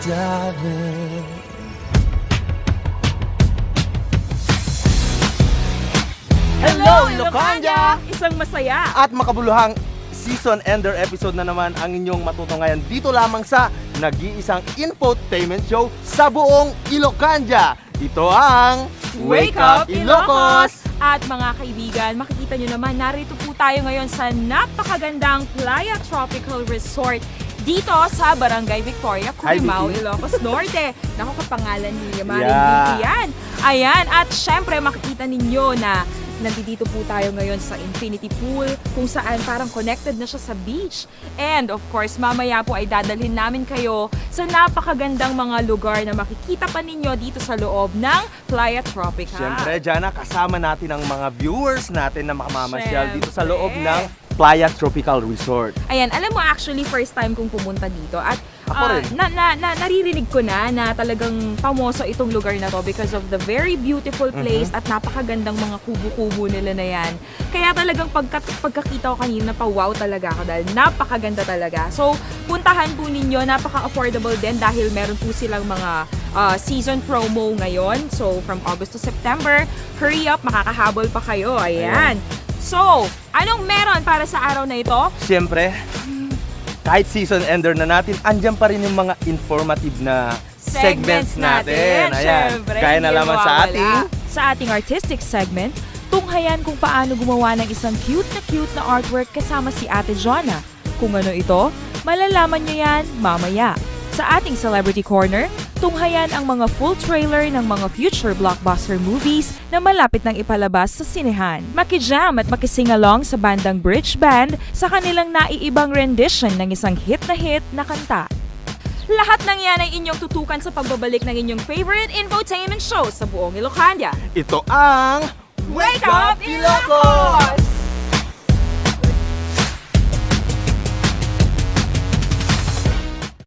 damdamin. Hello, Ilocania! Isang masaya At makabuluhang season ender episode na naman ang inyong matutungayan dito lamang sa nag-iisang infotainment show sa buong Ilocania. Ito ang Wake Up Ilocos! At mga kaibigan, makikita nyo naman, narito po tayo ngayon sa napakagandang Playa Tropical Resort dito sa Barangay Victoria, Cubimao, Vicky. Ilocos Norte. Naku, kapangalan ni Maring Yeah. Vicky yan. Ayan, at syempre makikita ninyo na nandito po tayo ngayon sa Infinity Pool kung saan parang connected na siya sa beach. And of course, mamaya po ay dadalhin namin kayo sa napakagandang mga lugar na makikita pa ninyo dito sa loob ng Playa Tropical. Siyempre, Jana, kasama natin ang mga viewers natin na makamamasyal dito sa Siyempre. loob ng Playa Tropical Resort. Ayan, alam mo actually first time kong pumunta dito at Ako rin. naririnig ko na talagang famoso itong lugar na to because of the very beautiful place at napakagandang mga kubo-kubo nila na yan. Kaya talagang pagkakita ko kanina, pa-wow talaga ako dahil napakaganda talaga. So, puntahan po ninyo, napaka-affordable din dahil meron po silang mga season promo ngayon. So, from August to September, hurry up, makakahabol pa kayo. Ayan. So, anong meron para sa araw na ito? Siyempre, kahit season ender na natin, andyan pa rin yung mga informative na segments natin. Ayan, Syempre, kaya na hindi laman sa mawawala. ating Sa ating artistic segment, tunghayan kung paano gumawa ng isang cute na artwork kasama si Ate Jonna. Kung ano ito, malalaman nyo yan mamaya. Sa ating Celebrity Corner, tunghayan ang mga full trailer ng mga future blockbuster movies na malapit ng ipalabas sa sinehan. Makijam at makising-along sa bandang Bridge Band sa kanilang naiibang rendition ng isang hit na kanta. Lahat ng yan ay inyong tutukan sa pagbabalik ng inyong favorite infotainment show sa buong Ilocania. ito ang